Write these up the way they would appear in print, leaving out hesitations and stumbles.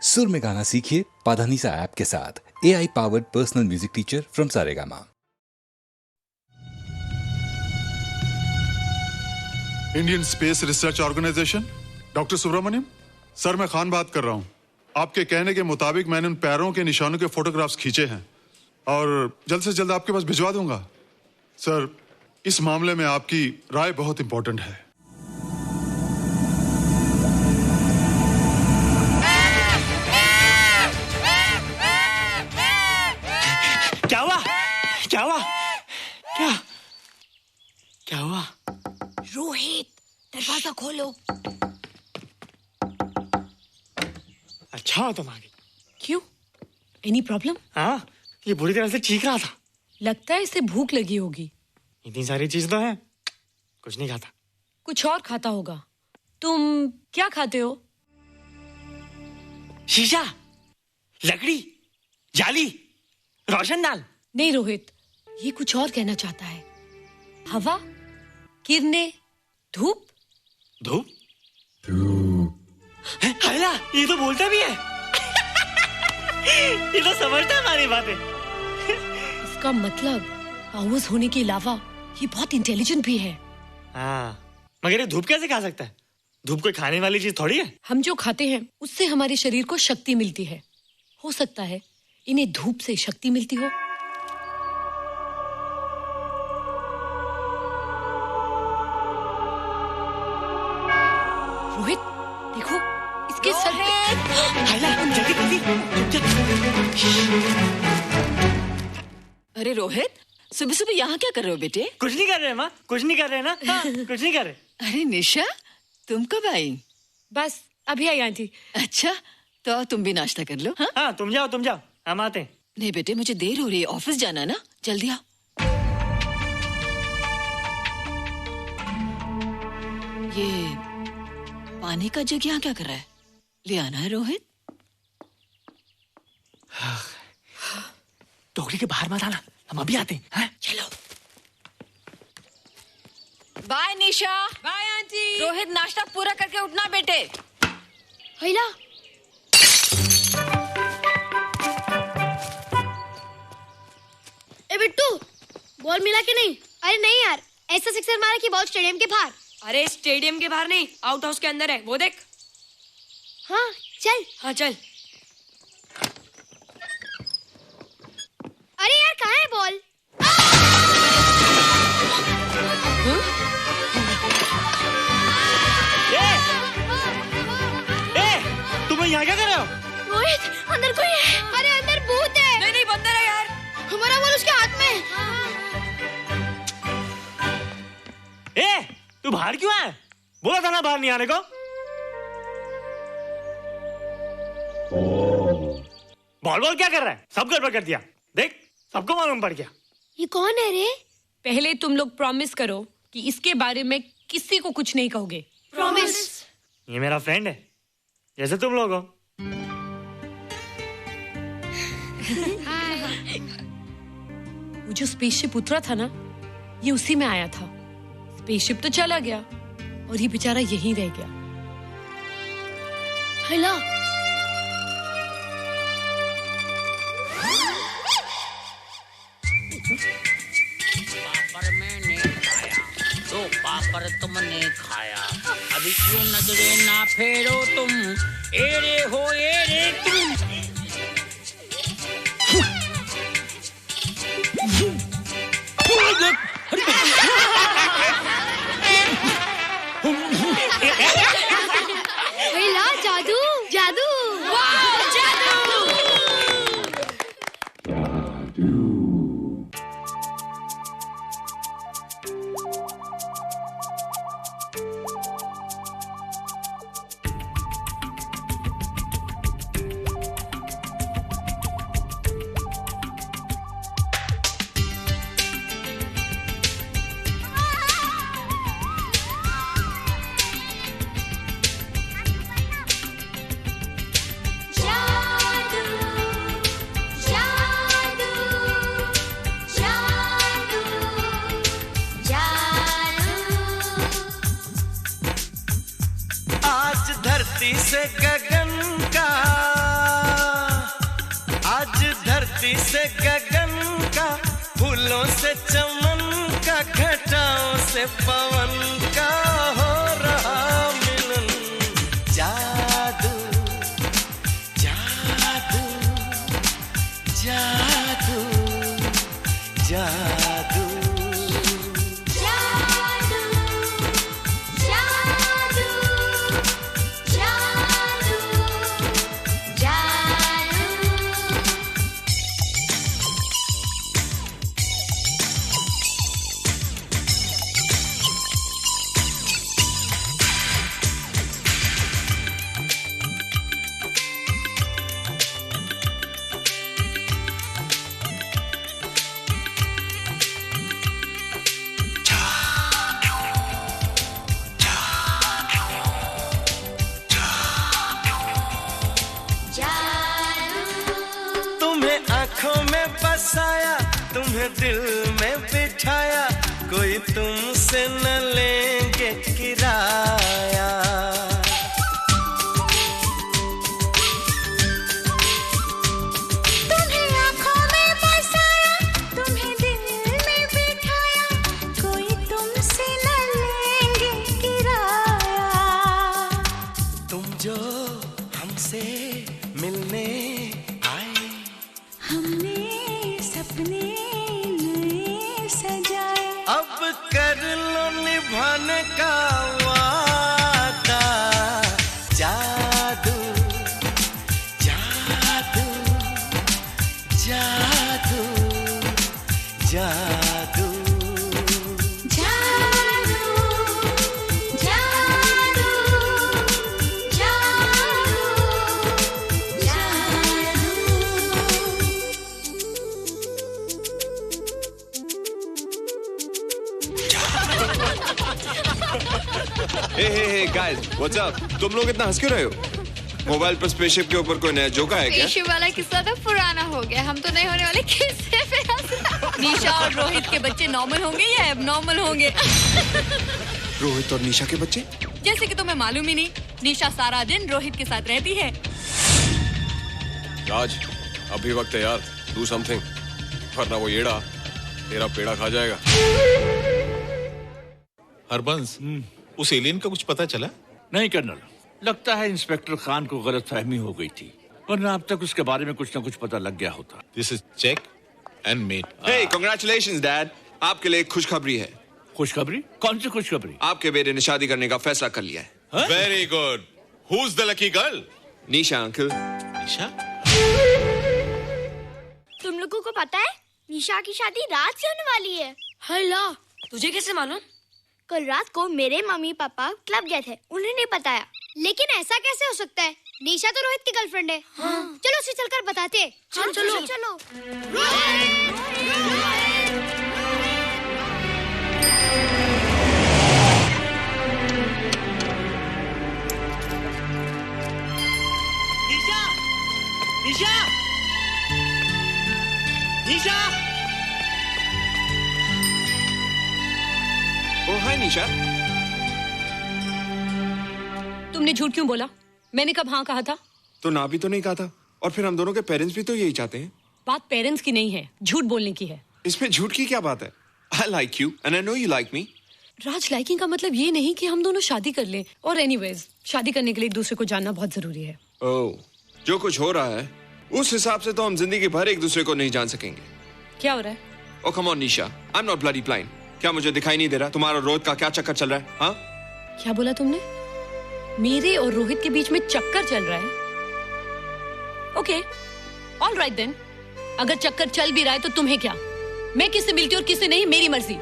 सुर में गाना सीखिए पाधानीसा ऐप के साथ। AI powered personal music teacher from Saregama. Indian Space Research Organisation, doctor Subramanyam sir, मैं खान बात कर रहा हूँ। आपके कहने के मुताबिक मैंने उन पैरों के निशानों के फोटोग्राफ्स खींचे हैं और जल्द से जल्द आपके पास भिजवा दूंगा। सर, इस मामले में आपकी राय बहुत इंपॉर्टेंट है। क्या हुआ? क्या हुआ? क्या क्या हुआ? रोहित, दरवाजा खोलो। अच्छा हो तुम आ गई। क्यों? Any problem? हाँ, ये बुरी तरह से चीख रहा था। लगता है इसे भूख लगी होगी। इतनी सारी चीज तो है, कुछ नहीं खाता। कुछ और खाता होगा। तुम क्या खाते हो? शीशा, लकड़ी, जाली, रोशनदान। नहीं रोहित, ये कुछ और कहना चाहता है। हवा, किरणें, धूप। धूप? हैला, ये तो बोलता भी है। ये तो समझता है हमारी बातें। इसका मतलब पावर्स होने के अलावा ये बहुत इंटेलिजेंट भी है। हाँ, मगर ये धूप कैसे खा सकता है? धूप कोई खाने वाली चीज थोड़ी है। हम जो खाते हैं उससे हमारे शरीर को शक्ति मिलती है। हो सकता है इन्हें धूप से शक्ति मिलती हो। रोहित, देखो इसके सर पे। हैला, जल्दी जल्दी। अरे रोहित, सुबह सुबह यहाँ क्या कर रहे हो बेटे? कुछ नहीं कर रहे माँ, कुछ नहीं कर रहे ना। हाँ, कुछ नहीं कर रहे। अरे निशा, तुम कब आई? बस अभी आई आंटी। अच्छा, तो तुम भी नाश्ता कर लो। हाँ, हाँ, तुम जाओ, हम आते हैं। नहीं बेटे, मुझे देर हो रही है, ऑफिस जाना ना, जल्दी आओ। ये पानी का जग यहाँ क्या कर रहा है? ले आना है रोहित। टोकरी के बाहर मत आना, हम अभी आते हैं। हाँ? चलो। Bye Nisha. Bye aunty. Rohit, नाश्ता पूरा करके उठना बेटे। हैला, ए बिट्टू, बॉल मिला कि नहीं? अरे नहीं यार, ऐसा सिक्सर मारा कि बॉल स्टेडियम के बाहर। अरे स्टेडियम के बाहर नहीं, आउट हाउस के अंदर है, वो देख। हाँ चल। हाँ चल। अरे यार, कहाँ है बॉल? तुम यहाँ क्या कर रहे हो? रोहित, अंदर कोई है। अरे अंदर भूत है। नहीं बंदर है यार। हमारा बॉल उसके हाथ में। तू बाहर क्यों है? बोला था ना बाहर नहीं आने को। बॉल क्या कर रहा है? सब गड़बड़ कर दिया। देख, सबको मालूम पड़ गया। ये कौन है रे? पहले तुम लोग प्रॉमिस करो कि इसके बारे में किसी को कुछ नहीं कहोगे। प्रॉमिस। ये मेरा फ्रेंड है, जैसे तुम लोग हो। वो जो स्पेसशिप उतरा था ना, ये उसी में आया था। स्पेसशिप तो चला गया और ये बेचारा यहीं रह गया। हैला, पापड़ मैंने खाया, दो पापड़ तुमने खाया, अभी क्यों नजरे ना फेरो तुम, एरे हो एरे तुम। हैला, जादू जादू। वाह, जादू। धरती से गगन का, फूलों से चमन का, घटाओं से पवन का हो रहा मिलन। जादू जादू जादू जादू बसाया, तुम्हें दिल में बिठाया, कोई तुमसे न लेंगे किराया। तुम्हें आँखों में बसाया, तुम्हें दिल में बिठाया, कोई तुमसे न लेंगे किराया। तुम जो हमसे मिलने आए, हमने सपने नए सजाए, अब कर लो निभाने का वादा। जादू जादू जादू जादू Hey guys, what's up? तुम लोग इतना हंस क्यों रहे हो? मोबाइल पर स्पेसशिप के ऊपर कोई नया जोक है क्या? स्पेसशिप वाला किस्सा तो पुराना हो गया, हम तो नहीं होने वाले किस्से पे हंसना। निशा और रोहित के बच्चे नॉर्मल होंगे या एबनॉर्मल होंगे? रोहित और निशा के बच्चे? जैसे कि तुम्हें मालूम ही नहीं, निशा सारा दिन रोहित के साथ रहती है। राज, अभी वक्त है यार, do something, वरना वो येड़ा तेरा पेड़ा खा जाएगा। हरबंस, उस एलियन का कुछ पता चला? नहीं कर्नल, लगता है इंस्पेक्टर खान को गलतफहमी हो गई थी, वरना अब तक उसके बारे में कुछ न कुछ पता लग गया होता। This is check and mate. Hey, congratulations dad, आपके लिए एक खुशखबरी है। खुशखबरी? कौन सी खुशखबरी? आपके बेटे ने शादी करने का फैसला कर लिया है। Very good. Who's the lucky girl? Nisha uncle. Nisha? तुम लोगों को पता है निशा की शादी रात से होने वाली है। हल्ला, तुझे कैसे मालूम? कल रात को मेरे मम्मी पापा क्लब गए थे, उन्हें नहीं बताया। लेकिन ऐसा कैसे हो सकता है? निशा तो रोहित की गर्लफ्रेंड है। हाँ। चलो उसे चलकर बताते हैं। चलो चलो चलो। निशा, निशा, निशा। ओ हाय निशा। तुमने झूठ क्यों बोला? मैंने कब हाँ कहा था? तो ना भी तो नहीं कहा था, और फिर हम दोनों के पेरेंट्स भी तो यही चाहते हैं। बात पेरेंट्स की नहीं है, झूठ बोलने की है। इसमें झूठ की क्या बात है? I like you and I know you like me. Raj, liking का मतलब ये नहीं कि हम दोनों शादी कर लें। और एनीवेज, शादी करने के लिए एक दूसरे को जानना बहुत जरूरी है। ओह, जो कुछ हो रहा है उस हिसाब से तो हम जिंदगी भर एक दूसरे को नहीं जान सकेंगे। क्या हो रहा है? Oh come on Nisha, I'm not bloody blind. क्या मुझे दिखाई नहीं दे रहा तुम्हारा रोहित का क्या चक्कर चल रहा है? हाँ? क्या बोला तुमने? मेरे और रोहित के बीच में चक्कर चल रहा है? Okay, all right then. अगर चक्कर चल भी रहा है तो तुम्हें क्या? मैं किससे मिलती हूँ और किससे नहीं, मेरी मर्जी।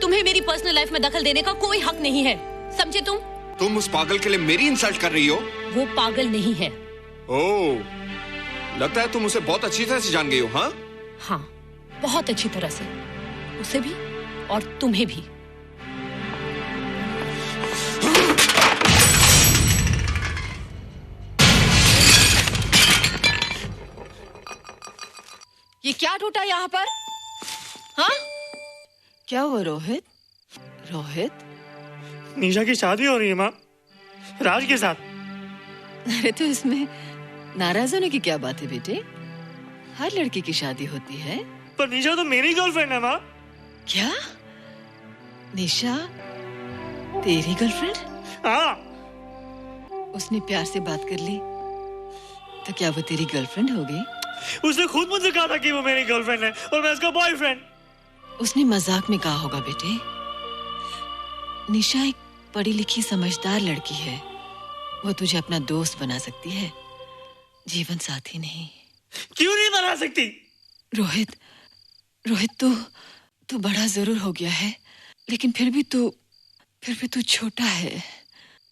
तुम्हें मेरी पर्सनल लाइफ में दखल देने का कोई हक नहीं है, समझे तुम? तुम उस पागल के लिए मेरी इंसल्ट कर रही हो? वो पागल नहीं है। ओह, लगता है तुम उसे बहुत अच्छी तरह से जान गई हो। हाँ? हाँ, बहुत अच्छी तरह से, उसे भी और तुम्हें भी। ये क्या टूटा यहाँ पर? हाँ? क्या हुआ रोहित? रोहित? निशा की शादी हो रही है माँ, राज के साथ। अरे तो इसमें नाराज होने की क्या बात है बेटे? हर लड़की की शादी होती है। पर निशा तो मेरी गर्लफ्रेंड है माँ। क्या? निशा तेरी गर्लफ्रेंड? हाँ। उसने प्यार से बात कर ली तो क्या वो तेरी गर्लफ्रेंड हो गई? उसने खुद मुझसे कहा था कि वो मेरी गर्लफ्रेंड है और मैं उसका बॉयफ्रेंड। उसने मजाक में कहा होगा बेटे। निशा एक पढ़ी लिखी समझदार लड़की है। वो तुझे अपना दोस्त बना सकती है, जीवन साथी नहीं। क्यों नहीं बना सकती? रोहित, तू बड़ा जरूर हो गया है, लेकिन फिर भी तू छोटा है।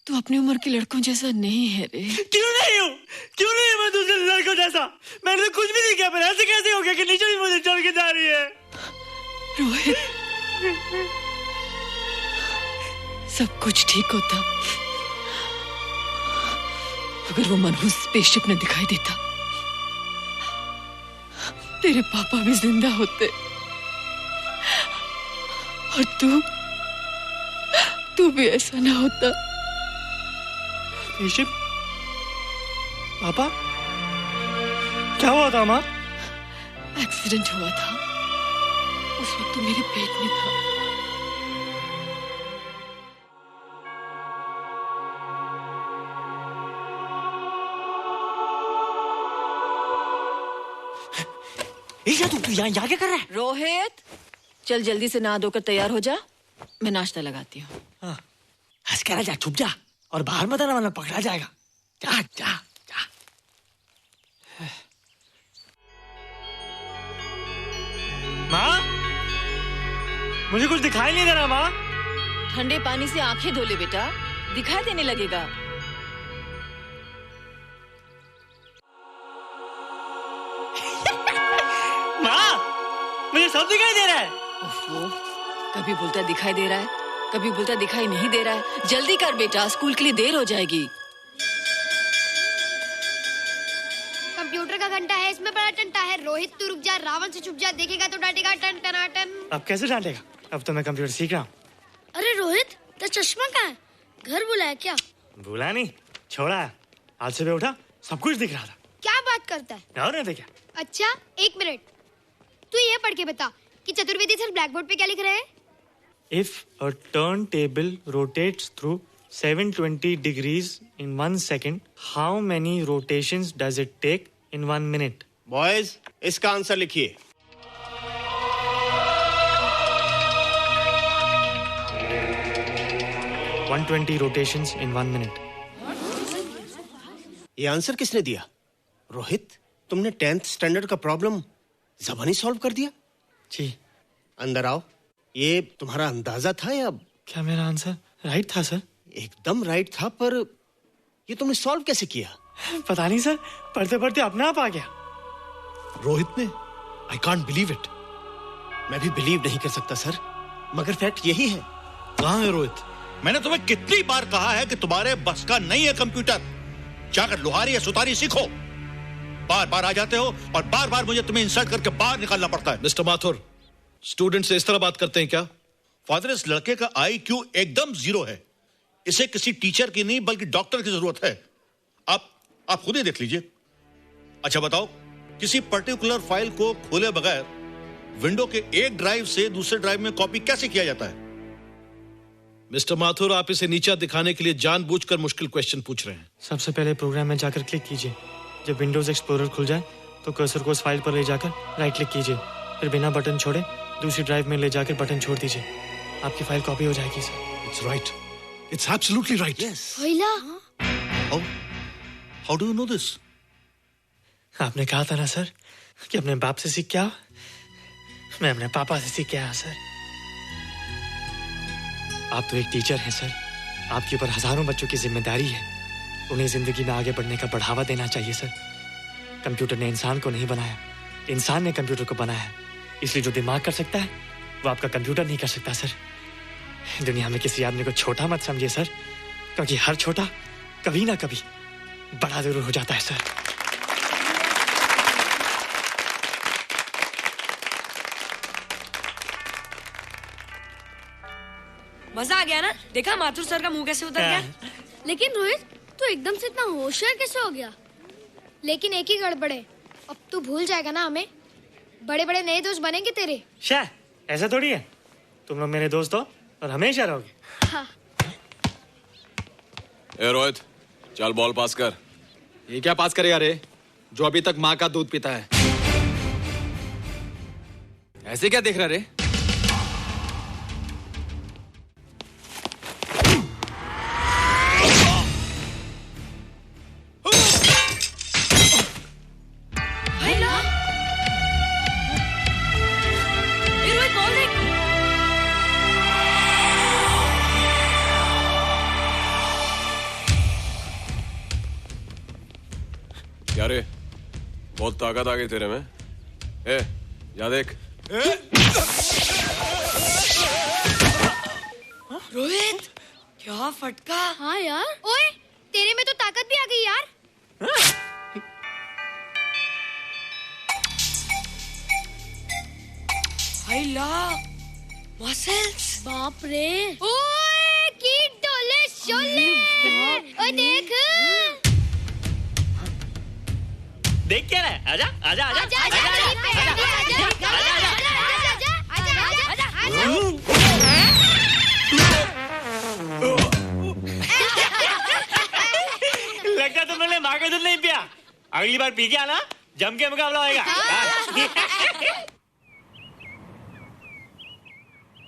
तू अपनी उम्र के लड़कों जैसा नहीं है रे। क्यों नहीं हूँ? क्यों नहीं मैं दूसरे लड़कों जैसा? मैंने तो कुछ भी नहीं किया, पर ऐसे कैसे हो गया कि निशा भी मुझे छोड़ के जा रही है? रोहित, सब कुछ ठीक होता अगर वो मनहूस स्पेसशिप न दिखाई देता। तेरे पापा भी जिंदा होते और तू भी ऐसा ना होता। स्पेसशिप? पापा? क्या हुआ था माँ? एक्सीडेंट हुआ था, उस वक्त तो मेरे पेट में था। तू यहाँ क्या कर रहा है? रोहित, चल जल्दी से नहा धोकर तैयार हो जा, मैं नाश्ता लगाती हूँ। हंस कर जा, छुप जा और बाहर मत आना वरना पकड़ा जाएगा। जा जा जा। माँ, मुझे कुछ दिखाई नहीं दे रहा माँ। ठंडे पानी से आंखें धो ले बेटा, दिखाई देने लगेगा। मुझे सब दिखाई दे रहा है। कभी बोलता दिखाई दे रहा है, कभी बोलता दिखाई नहीं दे रहा है। जल्दी कर बेटा, स्कूल के लिए देर हो जाएगी। कंप्यूटर का घंटा है, इसमें बड़ा टंटा है। रोहित तू रुक जा, रावण से छुप जा, देखेगा तो डांटेगा टन टनाटन। अब कैसे डांटेगा? अब तो मैं कंप्यूटर सीख रहा हूँ। अरे रोहित, तेरा चश्मा कहाँ है? घर बुलाया क्या? भूला नहीं, छोड़ा है। आज सुबह उठा, सब कुछ दिख रहा था। क्या बात करता है? और नहीं तो क्या? अच्छा, एक मिनट, तू ये पढ़ के बता कि चतुर्वेदी सर ब्लैक बोर्ड पे क्या लिख रहे हैं? If a turntable rotates through 720 degrees in 1 second, how many rotations does it take in 1 minute? Boys, इसका आंसर लिखिए। — 120 rotations in 1 minute. ये आंसर किसने दिया? रोहित, तुमने 10th स्टैंडर्ड का प्रॉब्लम ज़बानी सॉल्व कर दिया? जी। अंदर आओ। ये तुम्हारा अंदाजा था या? क्या मेरा आंसर राइट था सर? एकदम राइट था, पर ये तुमने सॉल्व कैसे किया? पता नहीं सर, पढ़ते पढ़ते अपने आप आ गया। रोहित ने? I can't believe it. मैं भी बिलीव नहीं कर सकता सर, मगर फैक्ट यही है। कहाँ है रोहित? मैंने तुम्हें कितनी बार कहा है कि तुम्हारे बस का नहीं है कंप्यूटर। जाकर लोहारी या सुतारी सीखो। बार बार आ जाते हो और बार बार मुझे तुम्हें इंसल्ट करके बाहर निकालना पड़ता है। मिस्टर माथुर, स्टूडेंट से इस तरह बात करते हैं क्या? फादर, इस लड़के का IQ एकदम 0 है। इसे किसी टीचर की नहीं बल्कि डॉक्टर की जरूरत है। आप खुद ही देख लीजिए। अच्छा बताओ, किसी पर्टिकुलर फाइल को खोले बगैर विंडो के एक ड्राइव से दूसरे ड्राइव में कॉपी कैसे किया जाता है? मिस्टर माथुर, आप इसे नीचा दिखाने के लिए जानबूझकर मुश्किल क्वेश्चन पूछ रहे हैं। सबसे पहले प्रोग्राम में जाकर क्लिक कीजिए। जब विंडोज एक्सप्लोरर खुल जाए तो कर्सर को उस फाइल पर ले जाकर राइट क्लिक कीजिए, फिर बिना बटन छोड़े दूसरी ड्राइव में ले जाकर बटन छोड़ दीजिए। आपकी फाइल कॉपी हो जाएगी sir. It's right, it's absolutely right. भैया, how do you know this? आपने कहा था ना सर कि अपने बाप से सीख के आओ। मैं अपने पापा से सीख के आया सर। आप तो एक टीचर हैं सर, आपके ऊपर हजारों बच्चों की जिम्मेदारी है। उन्हें जिंदगी में आगे बढ़ने का बढ़ावा देना चाहिए सर। कंप्यूटर ने इंसान को नहीं बनाया, इंसान ने कंप्यूटर को बनाया। इसलिए जो दिमाग कर सकता है वो आपका कंप्यूटर नहीं कर सकता सर। दुनिया में किसी आदमी को छोटा मत समझिए सर, क्योंकि हर छोटा कभी ना कभी बड़ा जरूर हो जाता है सर। मजा आ गया ना? देखा माथुर सर का मुंह कैसे उतर गया? लेकिन रोहित, तू एकदम से इतना होशियार कैसे हो गया? लेकिन एक ही गड़बड़ है, अब तू भूल जाएगा ना हमें। बड़े बड़े नए दोस्त बनेंगे तेरे। शाह, ऐसा थोड़ी है। तुम लोग मेरे दोस्त हो और हमेशा रहोगे। हाँ। ए रोहित, चल बॉल पास कर। ये क्या पास करेगा रे, जो अभी तक माँ का दूध पीता है? ऐसे क्या देख रहा रे? क्या रे, बहुत ताकत आ गई तेरे में। ए, जा देख। रोहित, क्या फटका। हाँ यार। ओए, तेरे में तो ताकत भी आ गई यार। मसल्स। बाप रे। ओए, की डोले शोले। ओए देख। देख क्या रहा है? आजा आजा आजा आजा आजा लगता तुमने माँ का दूध नहीं पिया। अगली बार पी के आना, जम के मुकाबला होएगा।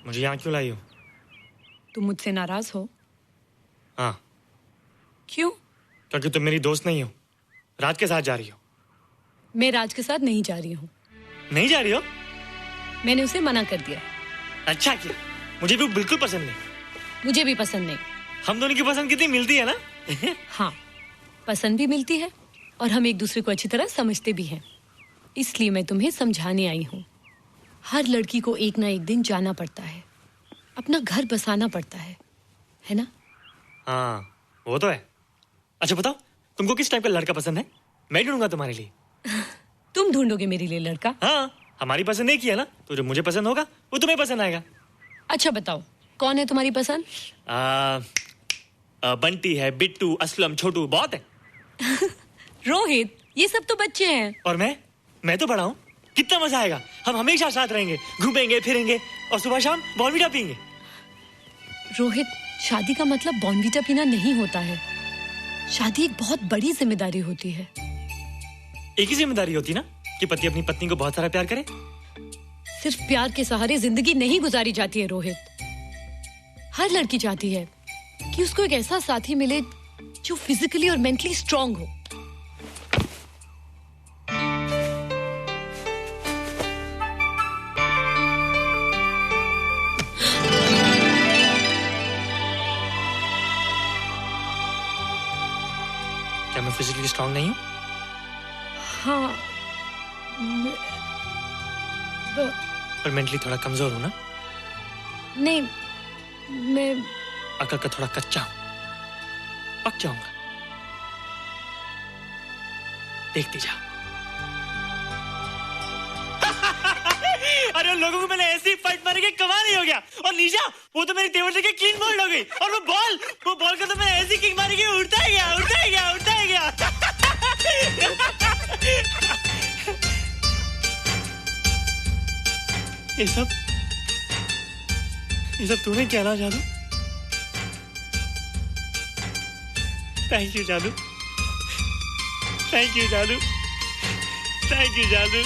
मुझे यहाँ क्यों लाई हो? तुम मुझसे नाराज हो? हाँ। क्यों? क्योंकि तुम मेरी दोस्त नहीं हो, राज के साथ जा रही हो। मैं राज के साथ नहीं जा रही हूँ। नहीं जा रही हो? मैंने उसे मना कर दिया। अच्छा किया, मुझे भी बिल्कुल पसंद नहीं। मुझे भी पसंद नहीं। हम दोनों की पसंद कितनी मिलती है ना। हाँ, पसंद भी मिलती है और हम एक दूसरे को अच्छी तरह समझते भी हैं। इसलिए मैं तुम्हें समझाने आई हूँ। हर लड़की को एक ना एक दिन जाना पड़ता है, अपना घर बसाना पड़ता है ना? हाँ, वो तो है। अच्छा बताओ, तुमको किस टाइप का लड़का पसंद है? मैं ढूंढूंगा तुम्हारे लिए। तुम ढूंढोगे मेरे लिए लड़का? हाँ, हमारी पसंद एक ही है ना, तो जो मुझे पसंद होगा वो तुम्हें पसंद आएगा। अच्छा बताओ, कौन है तुम्हारी पसंद? बंटी है, बिट्टू, असलम, छोटू, बहुत है। रोहित, ये सब तो बच्चे हैं। और मैं तो बड़ा हूँ। कितना मजा आएगा, हम हमेशा साथ रहेंगे, घूमेंगे फिरेंगे और सुबह शाम बॉर्नवीटा पीएंगे। रोहित, शादी का मतलब बॉर्नवीटा पीना नहीं होता है। शादी एक बहुत बड़ी जिम्मेदारी होती है। एक ही जिम्मेदारी होती ना कि पति अपनी पत्नी को बहुत सारा प्यार करे। सिर्फ प्यार के सहारे जिंदगी नहीं गुजारी जाती है रोहित। हर लड़की चाहती है कि उसको एक ऐसा साथी मिले जो फिजिकली और मेंटली स्ट्रांग हो। क्या मैं फिजिकली स्ट्रांग नहीं हूँ? हाँ, पर मेंटली थोड़ा कमजोर हूँ ना? नहीं, मैं अकल का थोड़ा कच्चा हूँ, पक जाऊंगा। देखती जा। अरे लोगों को मैंने ऐसी फाइट मारी कि कमाल ही हो गया। और निशा, वो तो मेरी टेबल से क्लीन बोल्ड हो गई। और वो बॉल को तो मैंने ऐसी किक मारी कि उड़ता ही गया, उड़ता ही गया, उड़ता ही गया। ये सब तूने कहना जादू? थैंक यू जादू, थैंक यू जादू, थैंक यू जादू,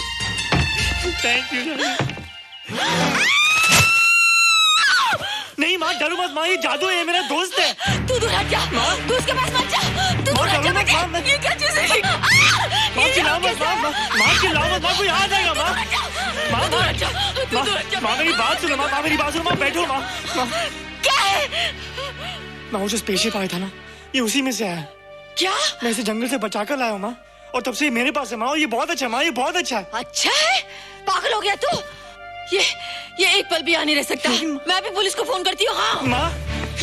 थैंक यू जादू। नहीं माँ, डरो मत माँ, ये जादू है, ये मेरा दोस्त है। तू दूर हट जा, तू उसके पास मत जा, तू दूर हट जा बेटे। ये क्या चीज़ है? माँ चिल्लाओ मत, माँ चिल्लाओ मत, माँ कोई आ जाएगा। माँ मेरी बात सुनो, माँ मेरी बात सुनो, माँ बैठो। माँ क्या है? माँ वो जो स्पेसशिप आया था ना, ये उसी में से आया। क्या? मैं इसे जंगल से बचा कर लाया हूँ माँ, और तब से ये मेरे पास है माँ। और ये बहुत अच्छा है माँ, ये बहुत अच्छा है। अच्छा है? पागल हो गया तू? ये एक पल भी यहाँ नहीं रह सकता। मैं अभी पुलिस को फोन करती हूँ। हाँ माँ,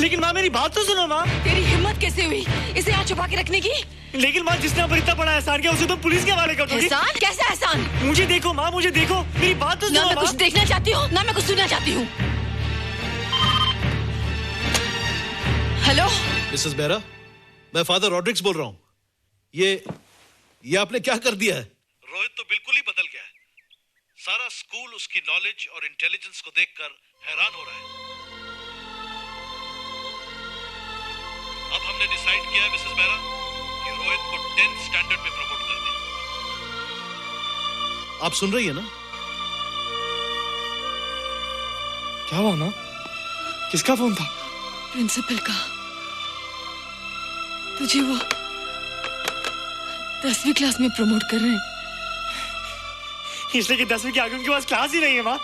लेकिन माँ मेरी बात तो सुनो माँ। तेरी हिम्मत कैसे हुई इसे यहाँ छुपा के रखने की? लेकिन माँ, जिसने अब इतना बड़ा एहसान किया उसे तो पुलिस के हवाले कर दोगी। एहसान? कैसा एहसान? मुझे देखो माँ, मुझे देखो, मेरी बात तो सुनो। ना मैं कुछ देखना चाहती हूँ, ना मैं कुछ सुनना चाहती हूँ। हेलो मिसेस बेरा, मैं फादर रॉड्रिक्स बोल रहा हूँ। ये आपने क्या कर दिया है? रोहित तो सारा स्कूल उसकी नॉलेज और इंटेलिजेंस को देखकर हैरान हो रहा है। अब हमने डिसाइड किया है मिसेस मेहरा कि रोहित को 10th स्टैंडर्ड में प्रमोट कर दें। आप सुन रही है ना? क्या हुआ माँ? किसका फोन था? प्रिंसिपल का। तुझे वो 10वीं क्लास में प्रमोट कर रहे हैं। इसलिए कि 10वीं के आगे उनके पास क्लास ही नहीं है माँ।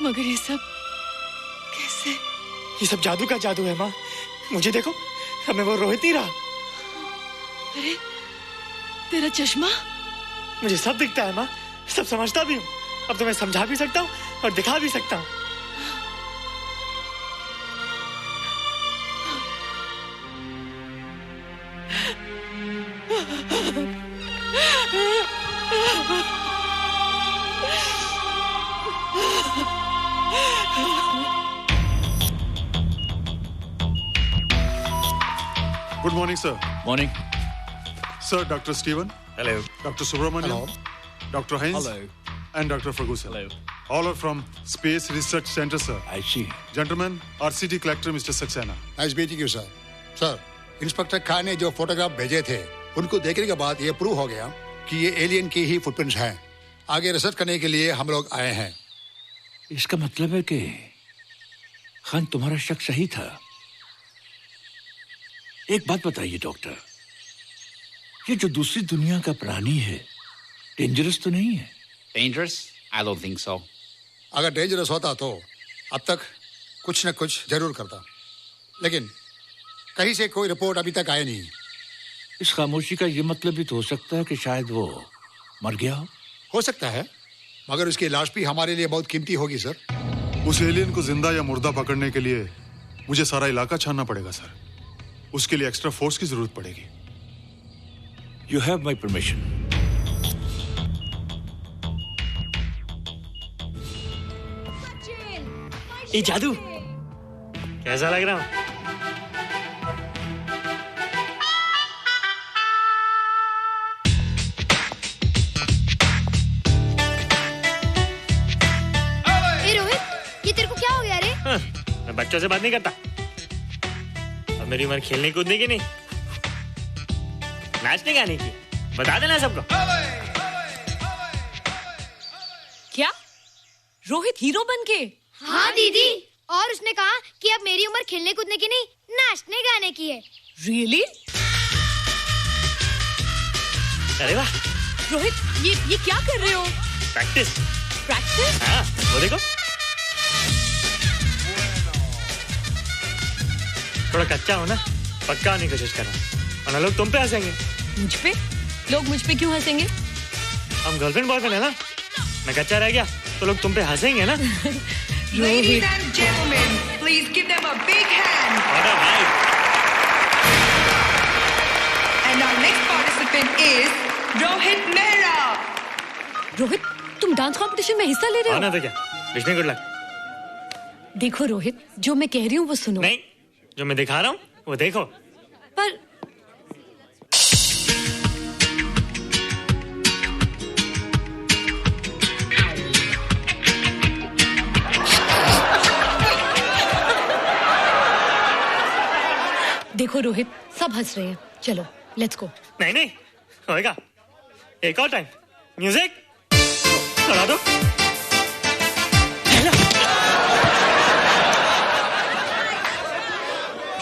मगर ये सब कैसे? ये सब जादू का जादू है माँ। मुझे देखो, अब मैं वो रोहित नहीं रहा। अरे तेरा चश्मा? मुझे सब दिखता है माँ, सब समझता भी हूँ। अब तो मैं समझा भी सकता हूँ और दिखा भी सकता हूँ। Good morning, sir. Morning. Sir, Dr. Steven. Hello. Dr. Subramaniam. Hello. Dr. Heinz. Hello. And Dr. Ferguson. Hello. All are from Space Research Center, sir. I see. Gentlemen, RCT collector Mr. Saxena. Nice meeting you sir. Sir, inspector Khan ने जो photograph भेजे थे उनको देखने के बाद ये prove हो गया कि ये एलियन की ही फुटप्रिंट्स हैं। आगे रिसर्च करने के लिए हम लोग आए हैं। इसका मतलब है कि खान तुम्हारा शक सही था। एक बात बताइए डॉक्टर, ये जो दूसरी दुनिया का प्राणी है डेंजरस तो नहीं है? Dangerous? I don't think so. अगर डेंजरस होता तो अब तक कुछ न कुछ जरूर करता, लेकिन कहीं से कोई रिपोर्ट अभी तक आई नहीं। इस खामोशी का ये मतलब भी तो हो सकता है कि शायद वो मर गया हो सकता है, मगर उसकी लाश भी हमारे लिए बहुत कीमती होगी सर। उस एलियन को जिंदा या मुर्दा पकड़ने के लिए मुझे सारा इलाका छानना पड़ेगा सर। उसके लिए एक्स्ट्रा फोर्स की जरूरत पड़ेगी। You have my permission. ये जादू कैसा लग रहा हूँ? ए रोहित, ये तेरे को क्या हो गया रे? मैं बच्चों से बात नहीं करता। अब मेरी उम्र खेलने कूदने की नहीं, नाचने गाने की। बता देना सबको। क्या रोहित हीरो बन के? हाँ दीदी, और उसने कहा कि अब मेरी उम्र खेलने कूदने की नहीं, नाचने गाने की है। Really? अरे वाह रोहित, ये क्या कर रहे हो? प्रैक्टिस। प्रैक्टिस? हाँ, वो देखो। थोड़ा कच्चा हो ना, पक्का होने की कोशिश कर रहा हूँ, वरना लोग तुम पे हंसेंगे। मुझ पे? लोग मुझ पे क्यों हंसेंगे? हम गर्लफ्रेंड बॉयफ्रेंड है ना, मैं कच्चा रह गया तो लोग तुम पे हंसेंगे ना। Ladies and gentlemen, please give them a big hand. And our next participant is Rohit Mehra. Rohit, तुम डांस कंपटीशन में हिस्सा ले रहे हो? ना तो क्या, विश मी गुड लक। देखो रोहित, जो मैं कह रही हूँ वो सुनो। नहीं, जो मैं दिखा रहा हूँ वो देखो। पर देखो रोहित, सब हंस रहे हैं। चलो लेट्स गो। नहीं नहीं होएगा, एक और टाइम। म्यूजिक चला दो।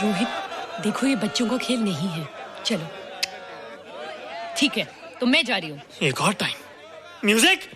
रोहित देखो, ये बच्चों का खेल नहीं है। चलो ठीक है, तो मैं जा रही हूँ। एक और टाइम। म्यूजिक।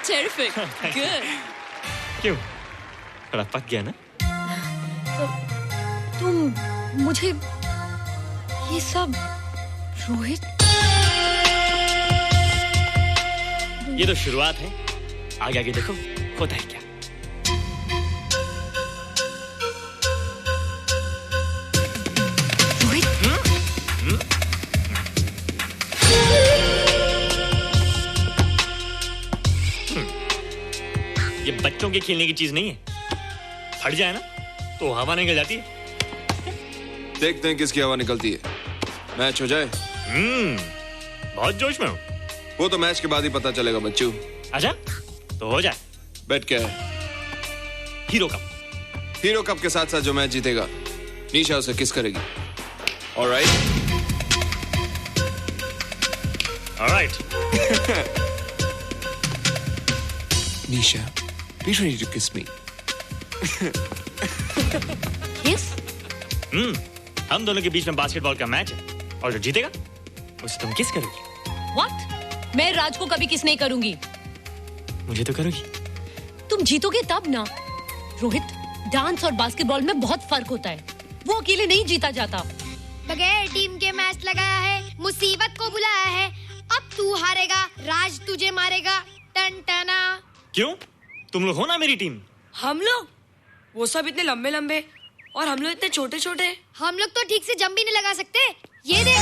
Terrific. Good. क्यों? थोड़ा पक गया ना? तुम मुझे ये सब रोहित, ये तो शुरुआत है, आगे आगे देखो होता है क्या। ये बच्चों के खेलने की चीज नहीं है, फट जाए ना तो हवा निकल जाती है। देखते हैं किसकी हवा निकलती है। मैच हो जाए। बहुत जोश में हूँ। वो तो मैच के बाद ही पता चलेगा बच्चू। अच्छा तो हो जाए। बेट क्या है? Hero cup. हीरो कप के साथ साथ जो मैच जीतेगा निशा उसे किस करेगी। Alright. Nisha, be ready to kiss me. Kiss? हम दोनों के बीच में बास्केटबॉल का मैच है और जो जीतेगा उसे तुम किस करोगी। What? मैं राज को कभी किस नहीं करूंगी। मुझे तो करोगी। तुम जीतोगे तब ना। रोहित, डांस और बास्केटबॉल में बहुत फर्क होता है, वो अकेले नहीं जीता जाता। बगैर टीम के मैच लगाया है, मुसीबत को बुलाया है, अब तू हारेगा, राज तुझे मारेगा। टन टना। क्यों? तुम लोग हो ना मेरी टीम। हम लोग? वो सब इतने लंबे लंबे और हम लोग इतने छोटे छोटे। हम लोग तो ठीक से जंप भी नहीं लगा सकते। ये देख।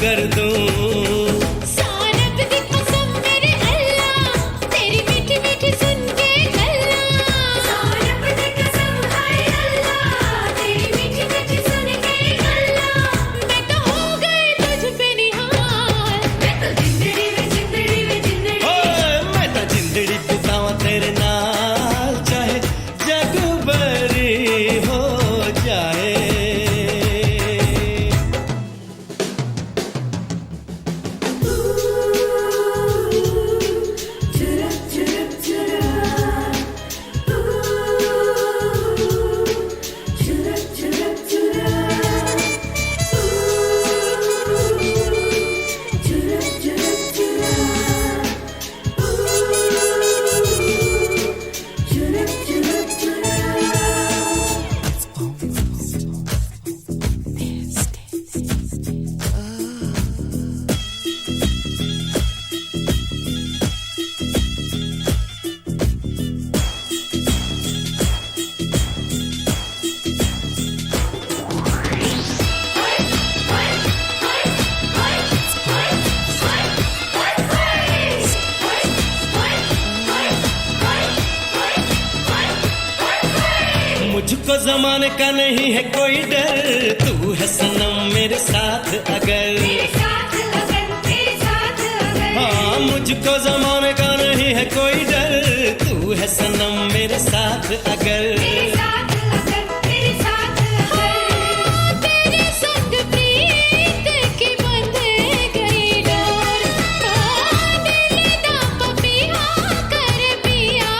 कर दूं। सारब दी कसम मुझको जमाने का नहीं है कोई डर, तू है सनम मेरे साथ अगर, हाँ मुझको जमाने का नहीं है कोई डर, तू है सनम मेरे साथ अगर, तेरे संग प्रीत की बंध गई डोर, दिल दा पपिया कर पिया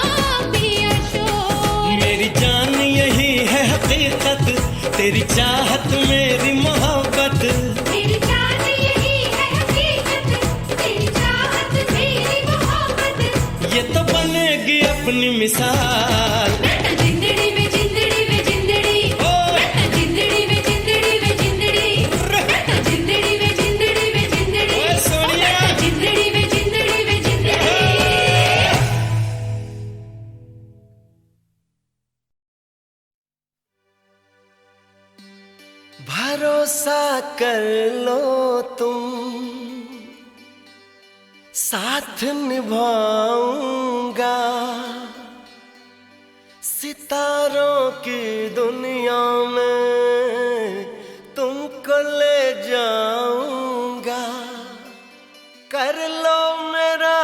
पिया शोर। मेरी जान यही है हकीकत, तेरी चाहत मेरी मोहब्बत, मेरी जान यही है हकीकत, तेरी चाहत मेरी मोहब्बत। ये तो बनेगी अपनी मिसाल। जिंदड़ी में जिंदड़ी में जिंदड़ी, जिंदड़ी में जिंदड़ी में जिंदड़ी, जिंदड़ी में जिंदड़ी में जिंदड़ी, जिंदड़ी में जिंदड़ी में जिंदड़ी। भरोसा कर लो तुम, साथ निभाऊंगा, सितारों की दुनिया में तुमको ले जाऊंगा। कर लो मेरा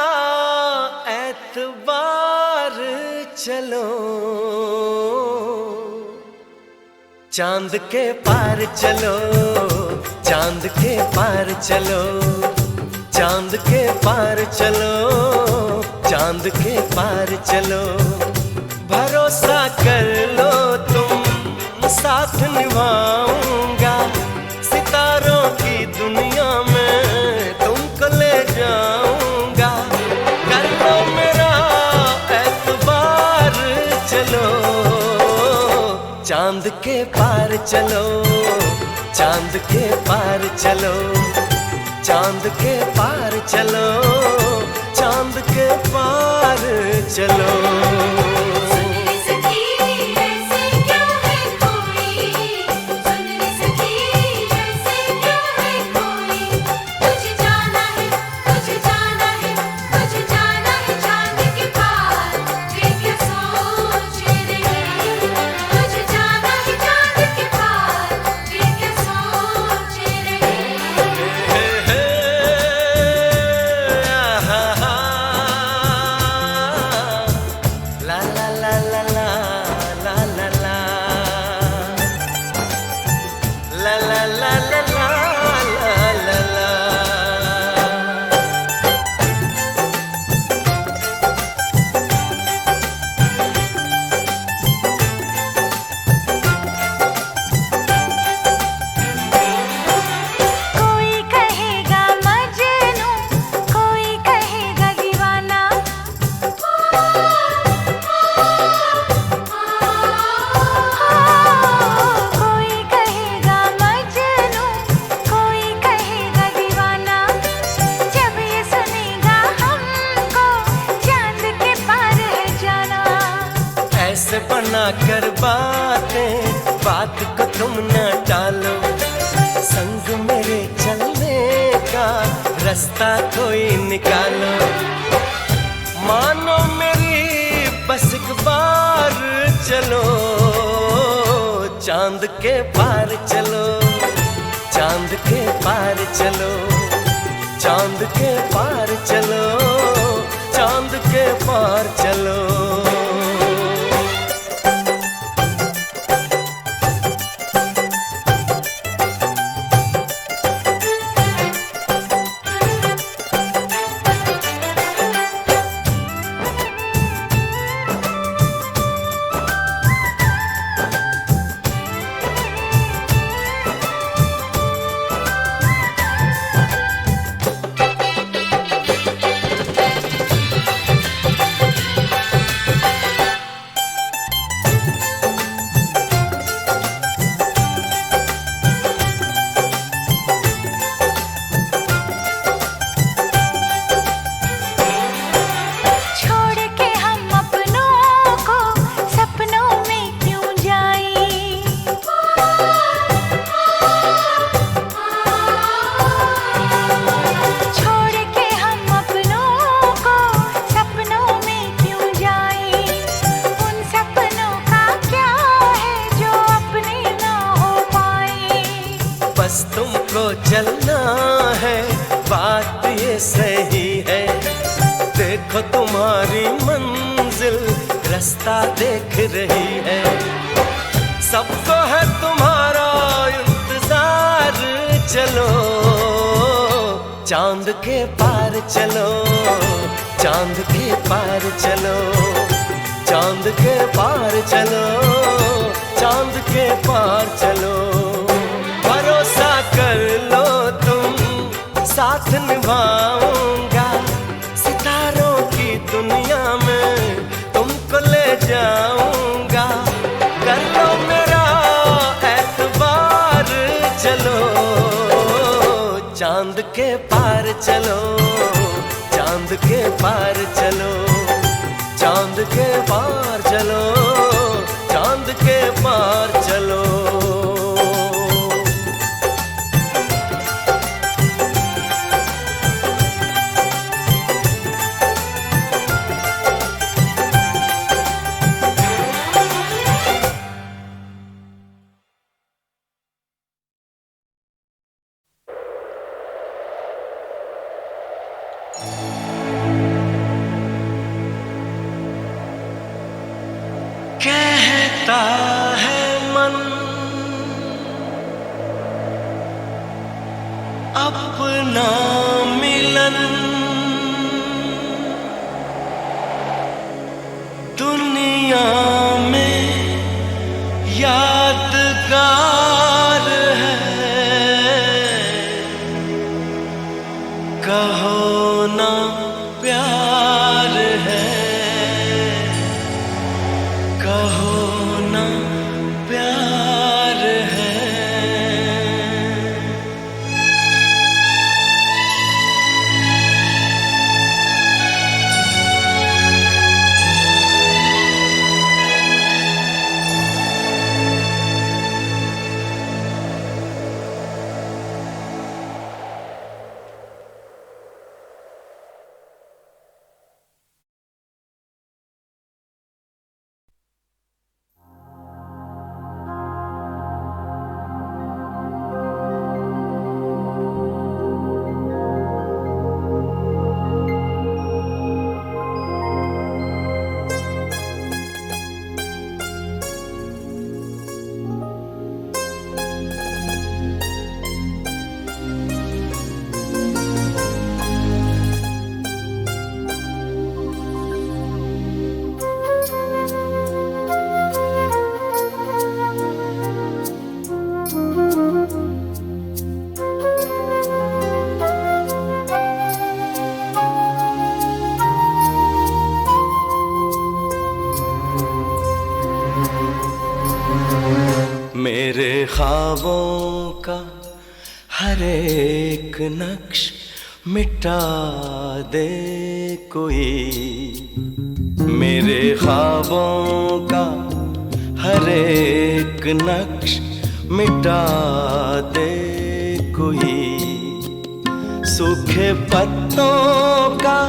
एतबार, चलो चांद के पार चलो, चांद के पार चलो, चांद के पार चलो, चांद के पार चलो। भरोसा कर लो तुम, साथ निभाऊंगा, सितारों की दुनिया में तुमको ले जाऊंगा। कर लो मेरा एतबार, चलो चांद के पार चलो, चांद के पार चलो, चांद के पार चलो, चांद के पार चलो। कर बातें, बात को तुम न टालो, संग मेरे चलने का रास्ता कोई निकालो। मानो मेरी बस एक बार चलो, चांद के पार चलो, चांद के पार चलो, चांद के पार चलो, चांद के पार चलो। रास्ता देख रही है। सबको है तुम्हारा इंतजार, चलो चांद के पार चलो, चांद के पार चलो, चांद के पार चलो, चांद के पार चलो। भरोसा कर लो तुम, साथ निभाऊंगा, सितारों की दुनिया में तुमको ले जाऊंगा। कर लो मेरा एतबार, चलो चांद के पार चलो, चांद के पार चलो, चांद के पार चलो, चांद के पार चलो। कहता है मन अपना मिलन दुनिया में यादगार है। कहो ना प्यार है, कहो ना प्यार है। मेरे ख्वाबों का हर एक नक्श मिटा दे कोई, मेरे ख्वाबों का हर एक नक्श मिटा दे कोई। सूखे पत्तों का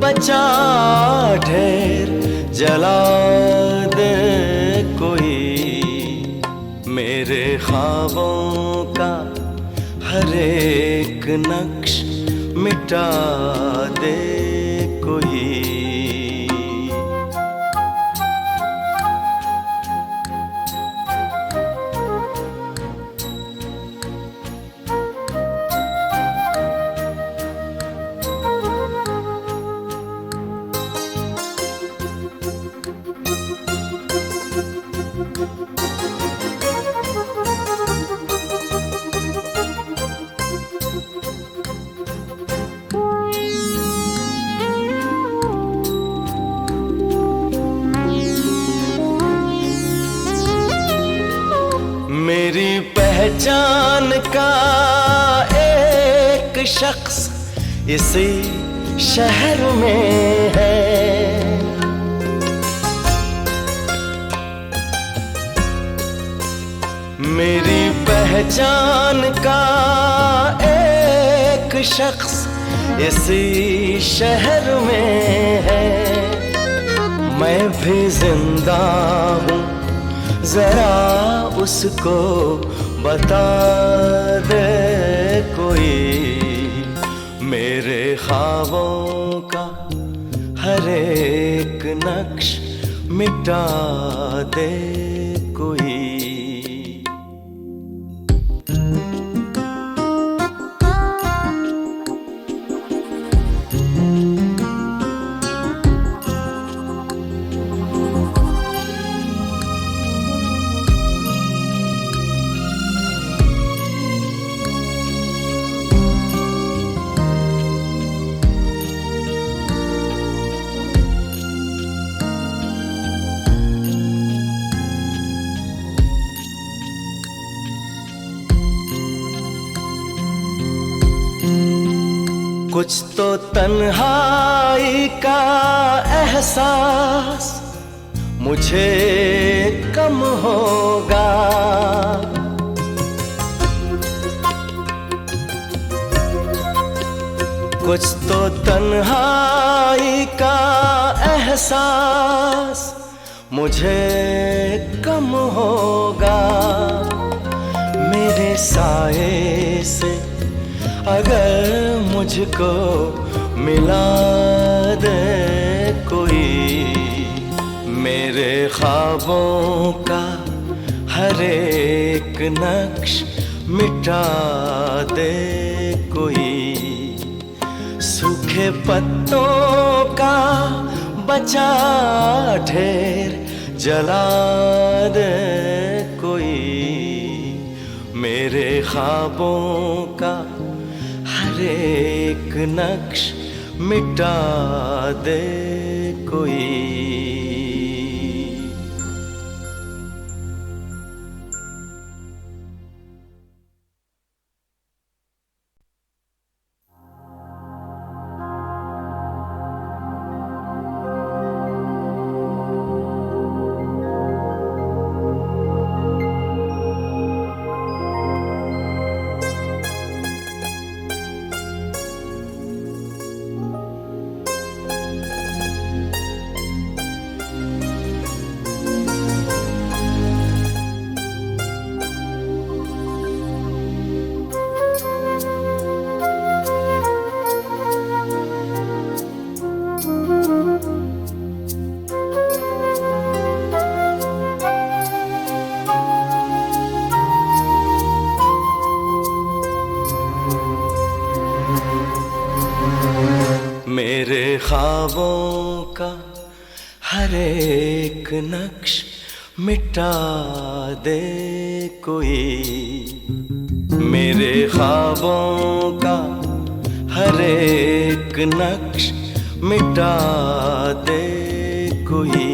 बचा ढेर जला दे कोई, मेरे ख्वाबों का हर एक नक्श मिटा दे कोई। मेरी पहचान का एक शख्स इसी शहर में है, मेरी पहचान का एक शख्स इसी शहर में है। मैं भी जिंदा हूँ, जरा उसको बता दे कोई, मेरे ख्वाबों का हर एक नक्श मिटा दे कोई। कुछ तो तन्हाई का एहसास मुझे कम होगा, कुछ तो तन्हाई का एहसास मुझे कम होगा। मेरे साए से अगर मुझको मिला दे कोई, मेरे ख्वाबों का हर एक नक्श मिटा दे कोई। सूखे पत्तों का बचा ढेर जला दे कोई, मेरे ख्वाबों का हर एक नक्श मिटा दे कोई। मेरे ख्वाबों का हर एक नक्श मिटा दे कोई, मेरे ख्वाबों का हर एक नक्श मिटा दे कोई।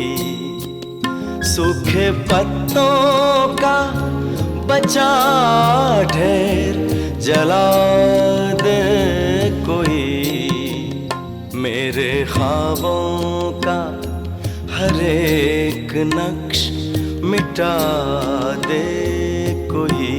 सूखे पत्तों का बचा ढेर जला दे कोई, मेरे ख्वाबों का हर एक नक्श मिटा दे कोई।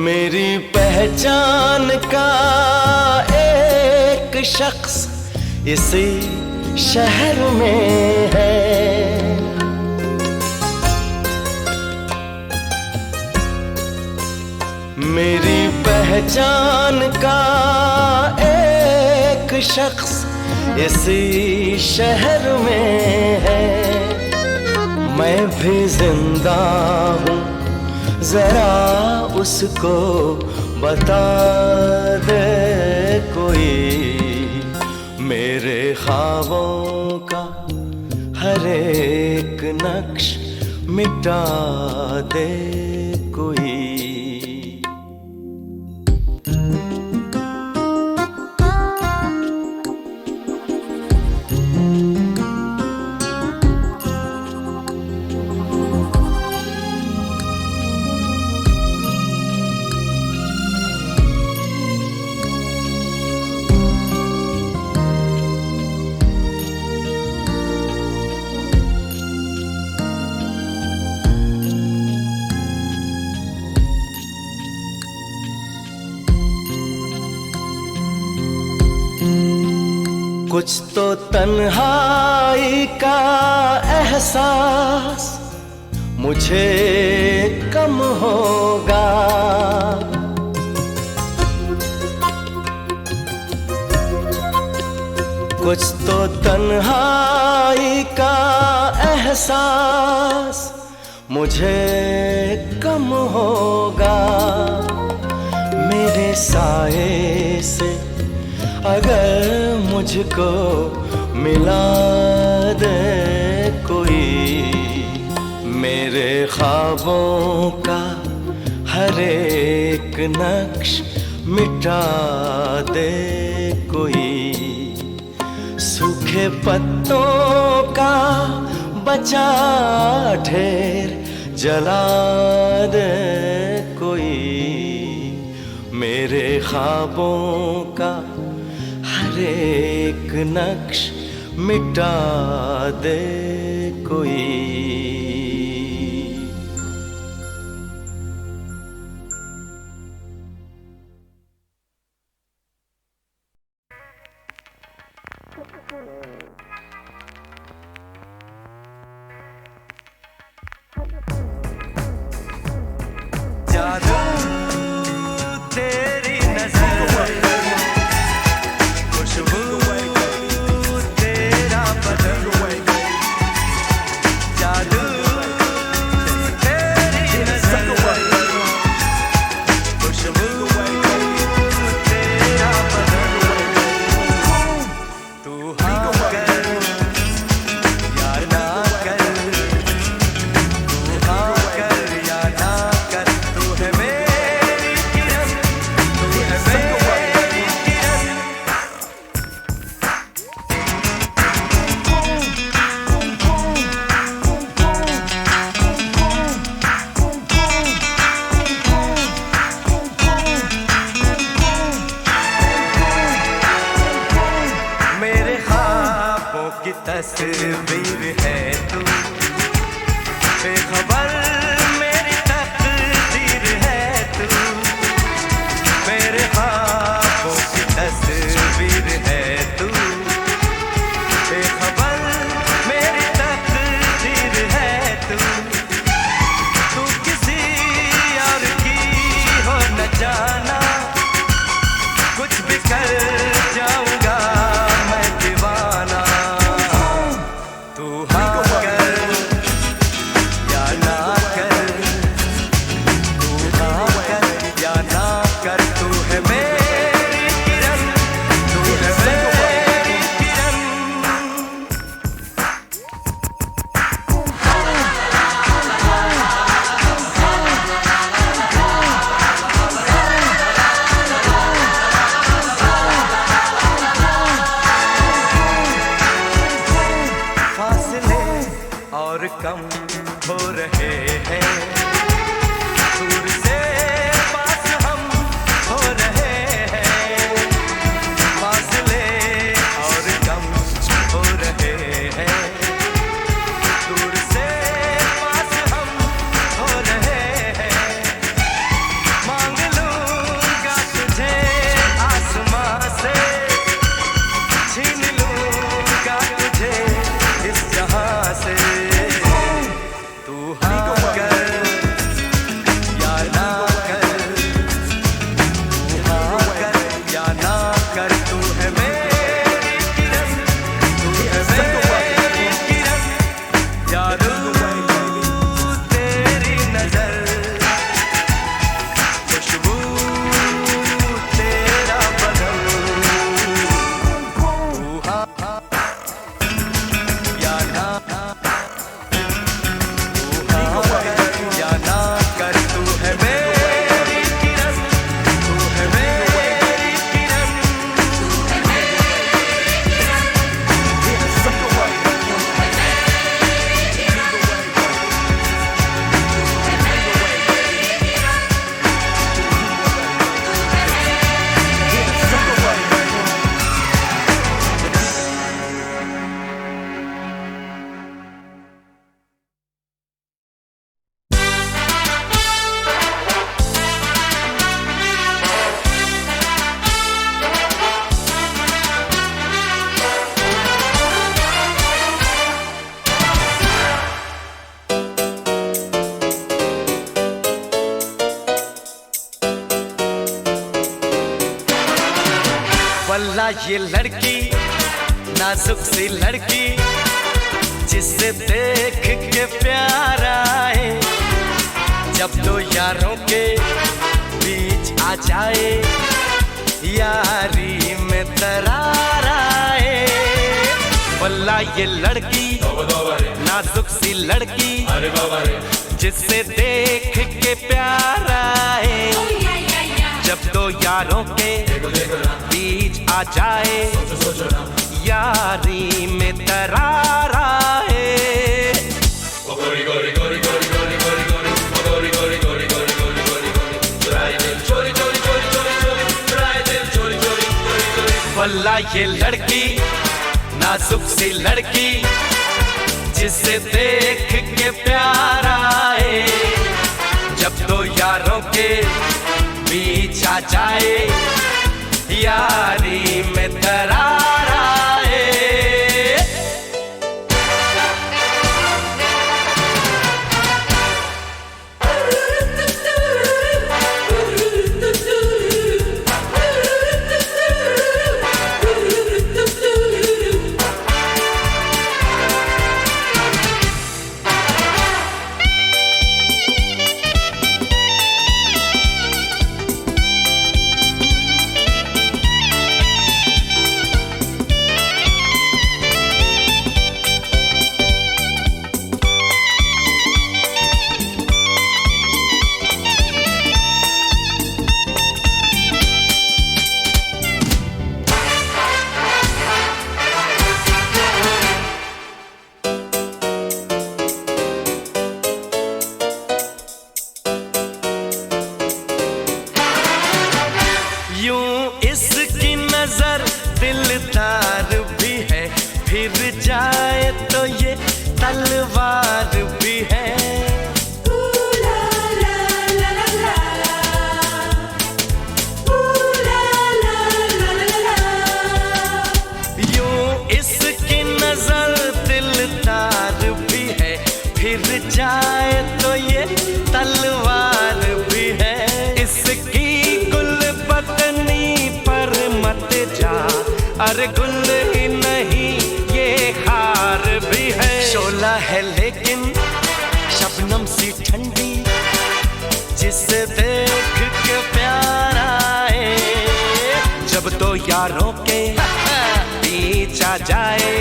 मेरी पहचान का एक शख्स इसी शहर में है, मेरी पहचान का एक शख्स इसी शहर में है। मैं भी जिंदा हूँ, जरा उसको बता दे कोई, मेरे ख्वाबों का हर एक नक्श मिटा दे कोई। कुछ तो तन्हाई का एहसास मुझे कम होगा। कुछ तो तन्हाई का एहसास मुझे कम होगा। मेरे साए से अगर मुझको मिला दे कोई, मेरे ख्वाबों का हर एक नक्श मिटा दे कोई, सूखे पत्तों का बचा ढेर जला दे कोई, मेरे ख्वाबों का हर एक नक्श मिटा दे कोई। जादू तेरी नजर, खुशबू तेरा बदन, जादू तेरी नजर, खुशबू तेरा बदन, तू हाँ कर या ना कर, तू हाँ कर या ना कर, तू है मेरी किरण, तू है मेरी किरण। मेरे ख्वाबों की तस्वीर है तू, बेखबर मेरी तकदीर है तू, मेरे ख्वाबों की तस्वीर है तू, बेखबर मेरी तकदीर है तू, तू किसी और की हो न जाना, कुछ भी कर जाऊंगा मैं दीवाना, तू हाँ कर या ना कर, तू हाँ कर या ना कर, तू है मेरी किरण, तू है मेरी किरण। फासले और कम हो रहे हैं, दूर से पास हम हो रहे हैं, फासले और कम हो रहे हैं, दूर से पास हम हो रहे हैं, मांग लूंगा तुझे आसमां से, छीन लूंगा तुझे इस जहां से, तू हाँ वल्ला ये लड़की नाजुक सी लड़की जिसे देख के प्यार आए, जब दो यारों के बीच आ जाए यारी में दरार आए। वल्ला ये लड़की नाजुक सी लड़की जिसे देख के प्यार आए, जब दो यारों के बीच आ जाए यारी में दरार आए। वल्ला ये लड़की नाजुक सी लड़की जिसे देख के प्यार आए, जब दो यारों के बीच आ जाए यारी में दरार आए। दिलदार भी है, फिर जाए तो ये तलवार भी है। यूं इसकी नजर दिलदार भी है, फिर जाए तो ये तलवार भी है। इसकी गुलबदनी पर मत जा, अरे गुल ही नहीं ये हार भी है। शोला है लेकिन शबनम सी ठंडी, जिसे देख के प्यार आए, जब तो यारों के बीच आ जाए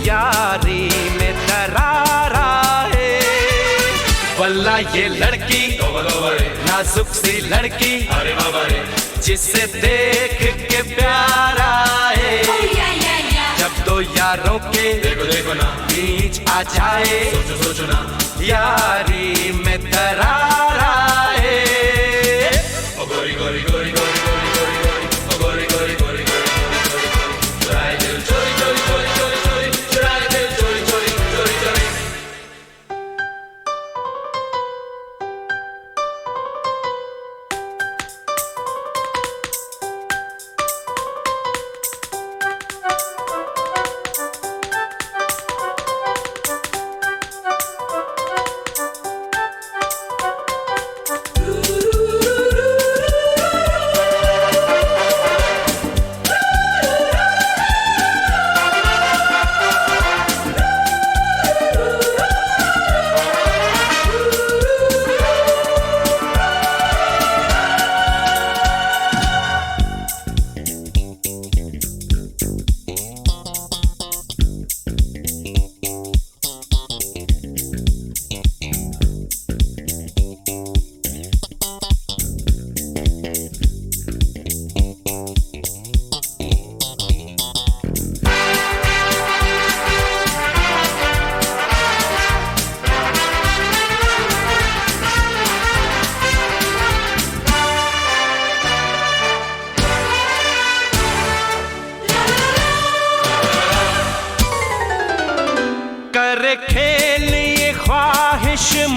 यारी में दरार आए। वल्ला ये लड़की नाजुक सी लड़की जिसे देख के प्यार आए, जब दो यारों के बीच आ जाए यारी में दरार आए। गोरी गोरी गोरी गोरी गोरी गोरी गोरी गोरी गोरी गोरी चुराए दिल चोरी चोरी चोरी चोरी चोरी चुराए दिल चोरी चोरी चोरी चोरी।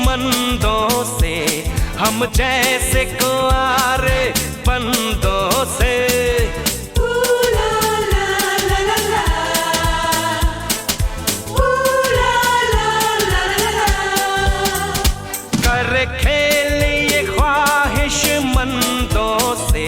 मंदों से हम जैसे कुआरे बंदों से, कर खेल ये ख्वाहिश मंदों से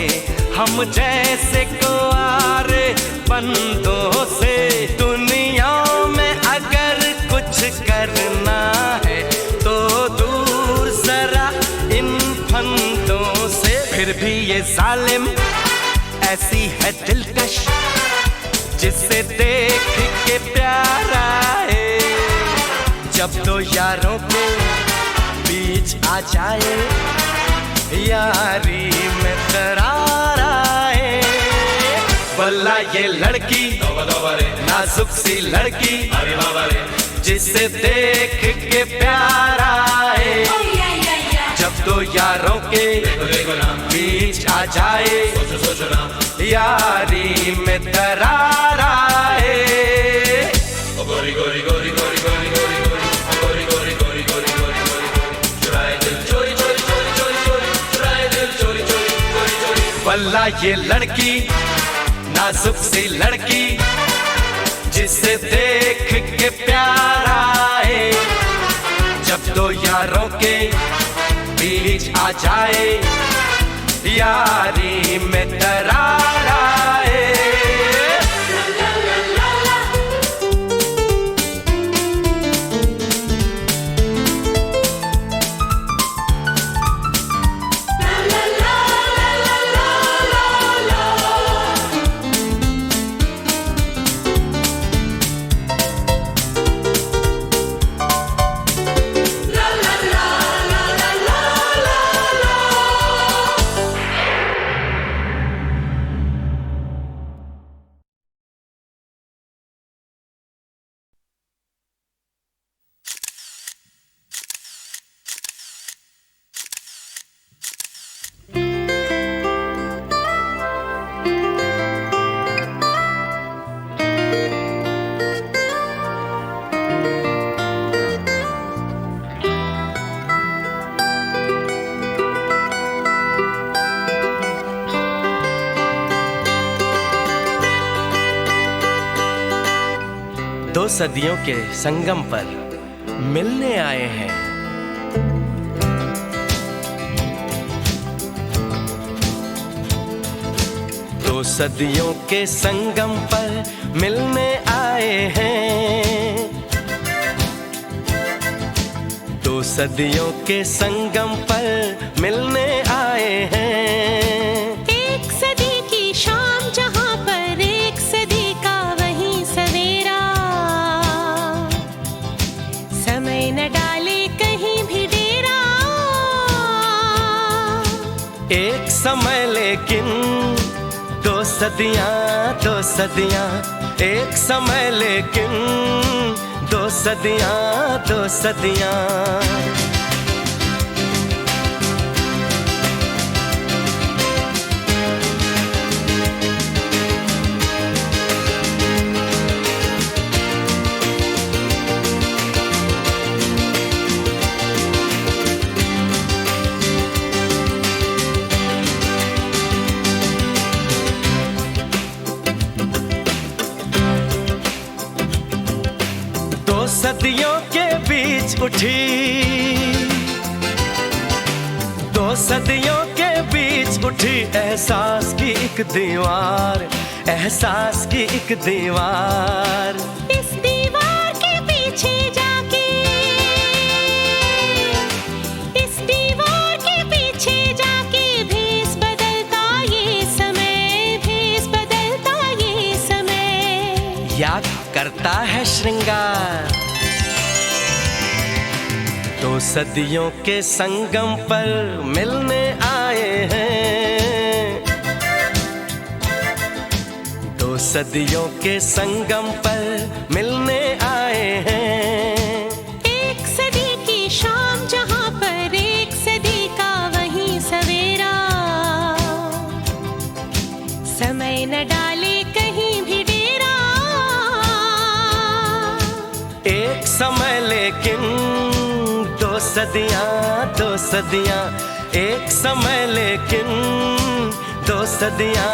हम हम जैसे कुआरे बंदों से दुनिया में अगर कुछ करना है तो दूर जरा इन फंदों से। फिर भी ये जालिम ऐसी है दिलकश जिसे देख के प्यार आए। जब दो यारों के बीच आ जाए यारी में दरार आए। वल्ला ये लड़की नाजुक सी लड़की जिसे देख के प्यार आए। जब दो यारों के बीच आ जाए यारी में दरार आए। गोरी गोरी गोरी गोरी गोरी गोरी गोरी गोरी गोरी गोरी गोरी गोरी चुराए दिल चोरी चोरी चोरी चोरी चोरी चुराए दिल चोरी चोरी चोरी चोरी। वल्ला ये लड़की नाजुक सी लड़की जिसे देख के प्यार आए। जब दो यारों के बीच आ जाए यारी में दरार आए। दो सदियों के संगम पर मिलने आए हैं। दो सदियों के संगम पर मिलने आए हैं। दो सदियों के संगम पर मिलने आए हैं। एक सदी की शाम जहां पर एक सदी का वही सवेरा, समय न डाले कहीं भी डेरा। एक समय लेकिन दो सदियां एक समय लेकिन दो सदियां। सदियों के बीच उठी, दो सदियों के बीच उठी एहसास की एक दीवार, एहसास की एक दीवार। इस दीवार के पीछे जाके, इस दीवार के पीछे जाके भेस बदलता ये समय, भेस बदलता ये समय। याद करता है श्रृंगार। दो सदियों के संगम पर मिलने आए हैं। दो सदियों के संगम पर मिलने आए हैं। एक सदी की शाम जहां पर एक सदी का वही सवेरा, समय न डाले कहीं भी डेरा। एक समय लेकिन दो सदियां एक समय लेकिन दो सदियां।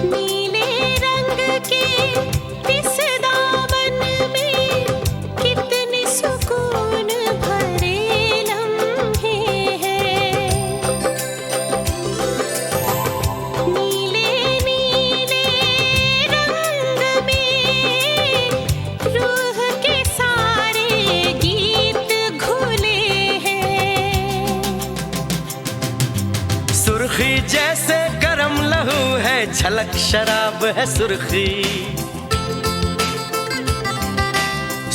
नीले रंग के इस दामन में कितने सुकून भरे लम्हे हैं। नीले नीले रंग में रूह के सारे गीत घुले हैं। सुर्खी जैसे गरम लहू है, झलक शराब है सुर्खी।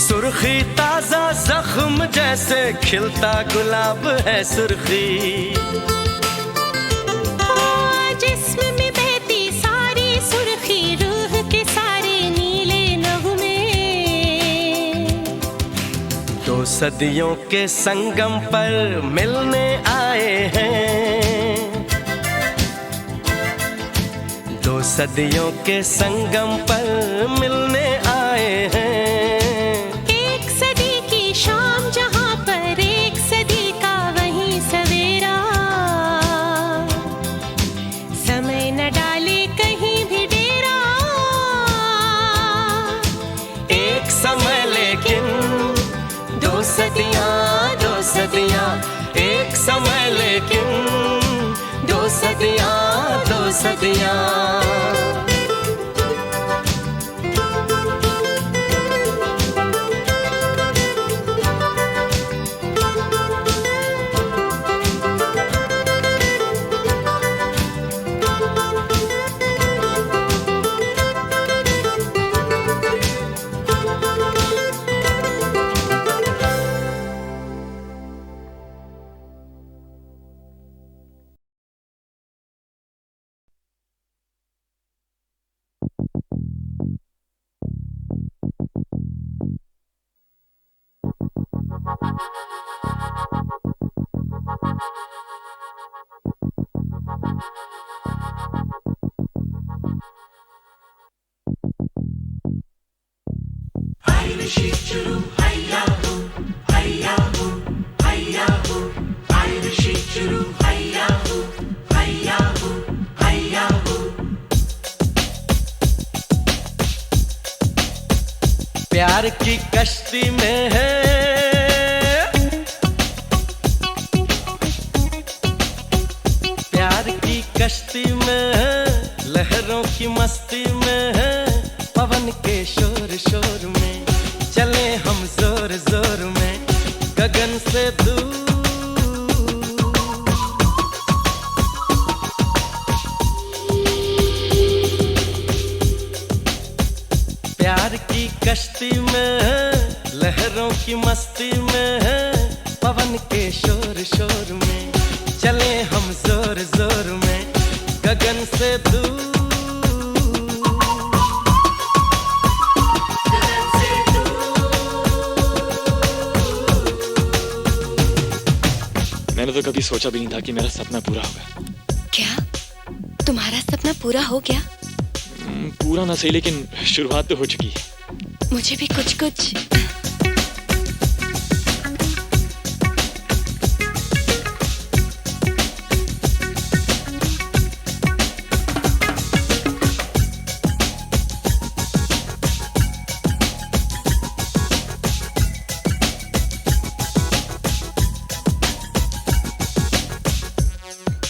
सुर्खी ताजा जख्म जैसे खिलता गुलाब है सुर्खी। जिस्म में बहती सारी सुर्खी, रूह के सारे नीले नगमे। दो सदियों के संगम पर मिलने आए हैं। दो सदियों के संगम पर मिलने आए हैं। एक सदी की शाम जहां पर एक सदी का वही सवेरा। समय न डाले कहीं भी डेरा। एक समय लेकिन दो सदियां, एक समय लेकिन दो सदियां। प्यार की कश्ती में है, प्यार की कश्ती में है, लहरों की मस्ती में है, पवन के शोर शोर में चले हम जोर जोर में गगन से दूर। प्यार की कश्ती में है, लहरों की मस्ती में है, पवन के शोर शोर में चले हम जोर जोर में गगन से दूर। मैंने तो कभी सोचा भी नहीं था कि मेरा सपना पूरा होगा। क्या तुम्हारा सपना पूरा हो गया? पूरा ना सही, लेकिन शुरुआत तो हो चुकी है। मुझे भी कुछ कुछ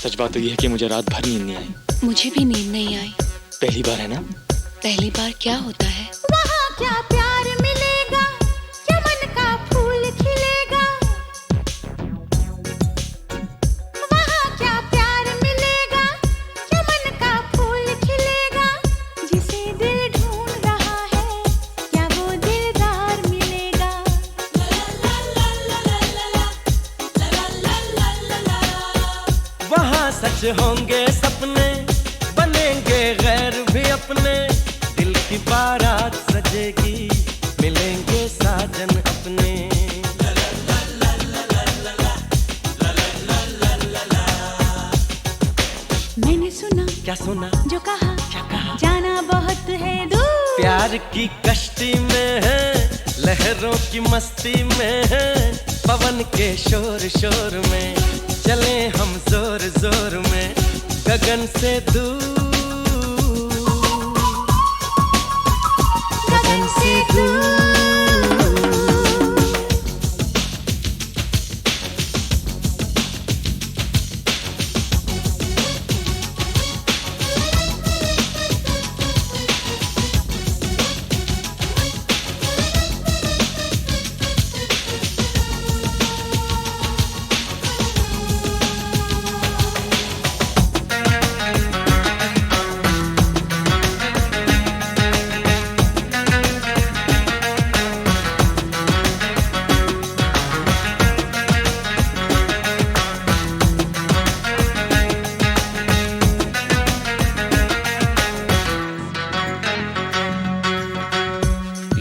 सच बात तो यह है कि मुझे रात भर नींद नहीं आई। मुझे भी नींद नहीं आई। पहली बार है ना? पहली बार क्या होता है? वहाँ क्या प्यार मिलेगा, चमन का फूल खिलेगा। वहाँ क्या प्यार मिलेगा, चमन का फूल खिलेगा। जिसे दिल ढूंढ रहा है, क्या वो दिलदार मिलेगा? वहाँ सच होंगे सपने, बनेंगे गैर भी अपने, दिल की बारात सजेगी, मिलेंगे साजन अपने। मैंने सुना, क्या सुना? जो कहा, क्या कहा? जाना बहुत है दूर। प्यार की कश्ती में है, लहरों की मस्ती में है, पवन के शोर शोर में चले हम जोर जोर में गगन से दूर। दूर।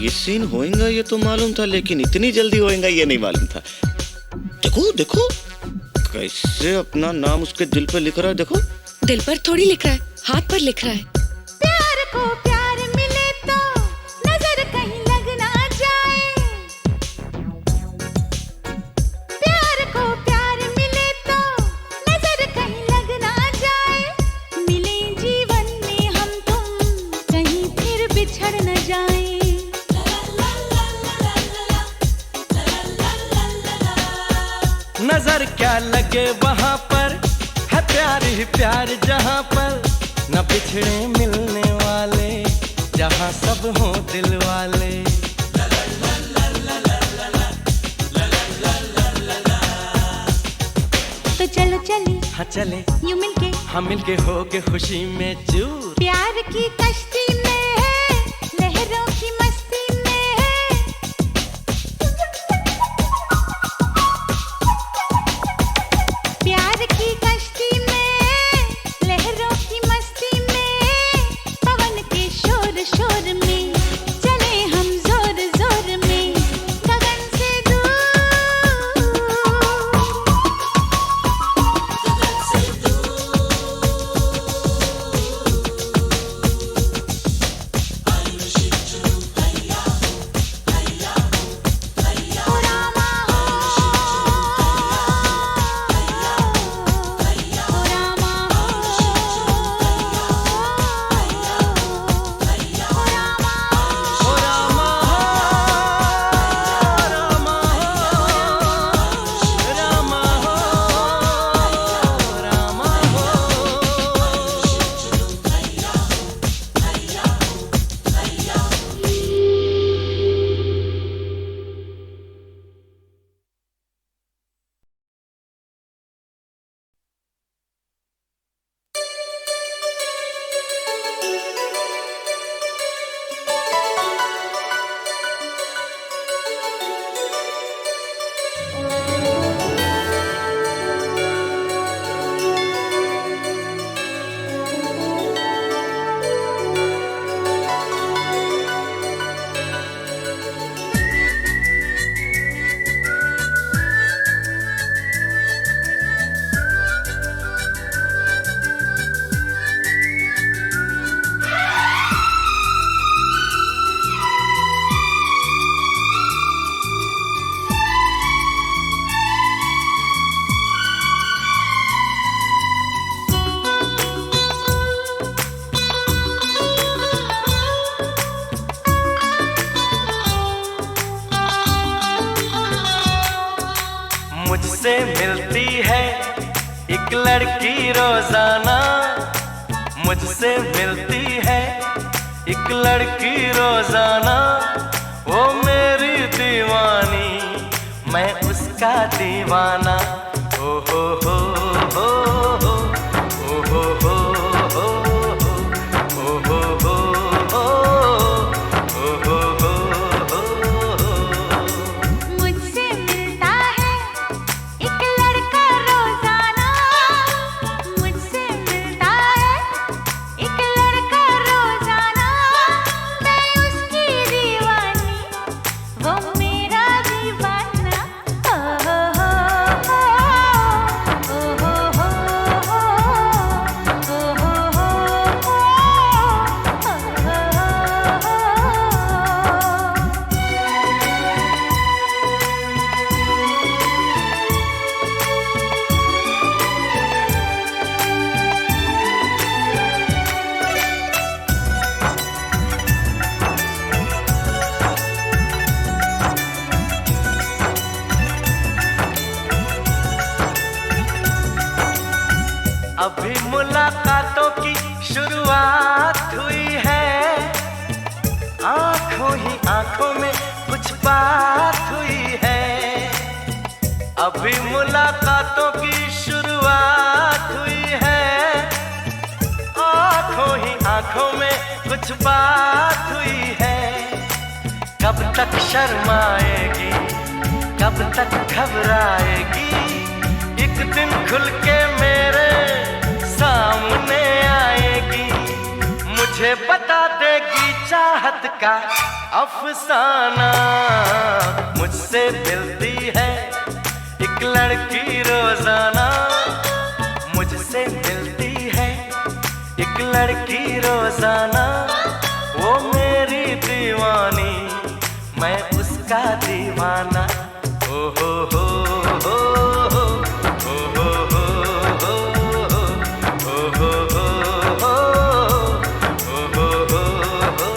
ये सीन होएगा ये तो मालूम था, लेकिन इतनी जल्दी होएगा ये नहीं मालूम था। देखो देखो कैसे अपना नाम उसके दिल पे लिख रहा है। देखो दिल पर थोड़ी लिख रहा है, हाथ पर लिख रहा है। प्यार को प्यार मिले तो नजर कहीं लग ना जाए। प्यार को प्यार मिले तो नजर कहीं लग ना जाए। मिले जीवन में हम तुम कहीं फिर बिछड़ न जाए। नजर क्या लगे वहाँ पर है प्यार ही प्यार, जहाँ पर न बिछड़े मिलने वाले, जहाँ सब हों दिल वाले। तो चलो चले हाँ चले यूं मिलके, हम मिलके हो के खुशी में चूर। प्यार की कश्ती में है, लहरों की मस्ती में है। प्यार की कश्ती में, लहरों की मस्ती में, पवन के शोर शोर में चले हम जोर जोर में, गगन से दूर। मुझसे मिलती है एक लड़की रोजाना, मुझसे मिलती है एक लड़की रोजाना। वो मेरी दीवानी, मैं उसका दीवाना। ओ हो हो हो हो, ओ हो हो हो हो, ओ हो हो हो, ओ हो हो हो। मुझसे मिलता है एक लड़का रोजाना, मुझसे मिलता है एक लड़का रोजाना। मैं उसकी दीवानी, वो मेरा दीवाना। ओ हो हो हो। आंखों में कुछ बात हुई है, अभी मुलाकातों की शुरुआत हुई है। आंखों ही आंखों में कुछ बात हुई है, कब तक शर्माएगी, कब तक घबराएगी, एक दिन खुल के मेरे सामने आएगी, मुझे बता देगी चाहत का अफसाना। मुझसे मिलती है एक लड़की रोजाना, मुझसे मिलती है एक लड़की रोजाना, वो मेरी दीवानी, मैं उसका दीवाना। ओ हो हो हो हो, ओ हो हो हो हो, ओ हो हो हो, ओ हो हो हो।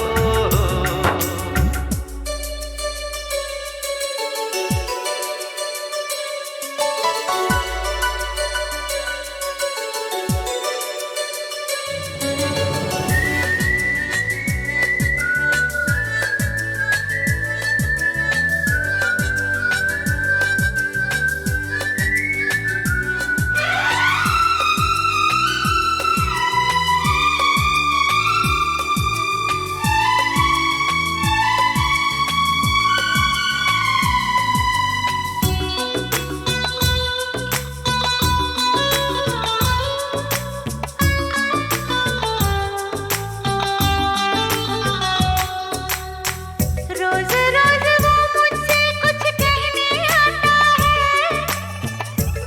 रोज रोज वो मुझसे कुछ कहने आता है,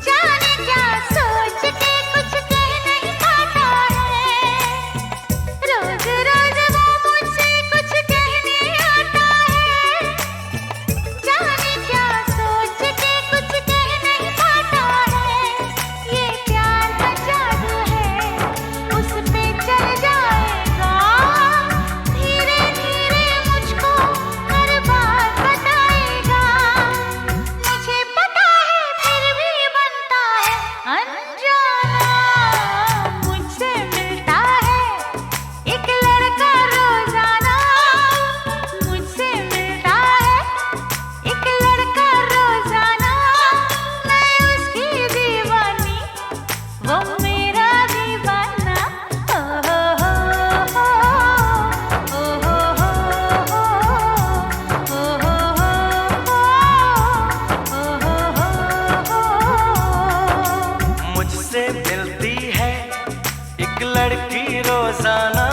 जाने क्या सोच के कुछ कह नहीं पाता है। रोज रोज वो मुझसे कुछ कहने आता है, जाने क्या सोच के कुछ कह नहीं पाता है। ये प्यार का जादू है, उस पे चल जाएगा, धीरे धीरे मुझको हर बात बताएगा। मुझे पता है फिर भी बनता है अनजाना, मुझसे मिलता है एक लड़का रोजाना, मुझसे मिलता है एक लड़का रोजाना, मैं उसकी दीवानी, वो मेरा दीवाना। ओ हो हो हो, ओ हो हो हो, ओ हो हो हो। मुझसे मिलती है एक लड़की रोजाना,